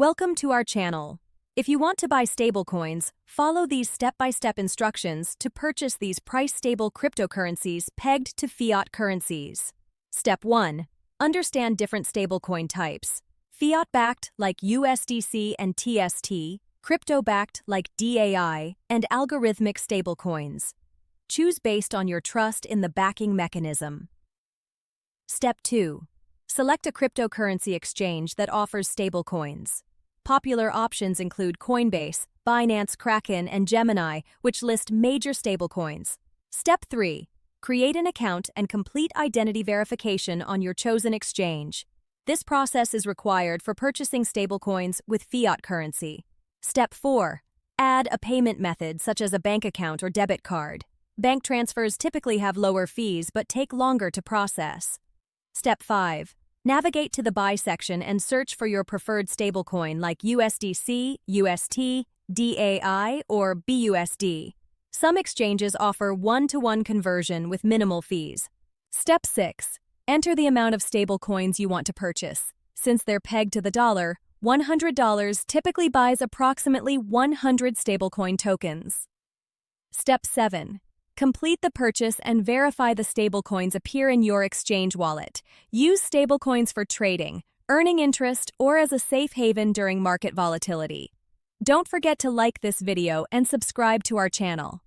Welcome to our channel. If you want to buy stablecoins, follow these step-by-step instructions to purchase these price-stable cryptocurrencies pegged to fiat currencies. Step 1. Understand different stablecoin types. Fiat-backed like USDC and TST, crypto-backed like DAI, and algorithmic stablecoins. Choose based on your trust in the backing mechanism. Step 2. Select a cryptocurrency exchange that offers stablecoins. Popular options include Coinbase, Binance, Kraken, and Gemini, which list major stablecoins. Step 3. Create an account and complete identity verification on your chosen exchange. This process is required for purchasing stablecoins with fiat currency. Step 4. Add a payment method such as a bank account or debit card. Bank transfers typically have lower fees but take longer to process. Step 5. Navigate to the Buy section and search for your preferred stablecoin like USDC, UST, DAI, or BUSD. Some exchanges offer one-to-one conversion with minimal fees. Step 6. Enter the amount of stablecoins you want to purchase. Since they're pegged to the dollar, $100 typically buys approximately 100 stablecoin tokens. Step 7. Complete the purchase and verify the stablecoins appear in your exchange wallet. Use stablecoins for trading, earning interest, or as a safe haven during market volatility. Don't forget to like this video and subscribe to our channel.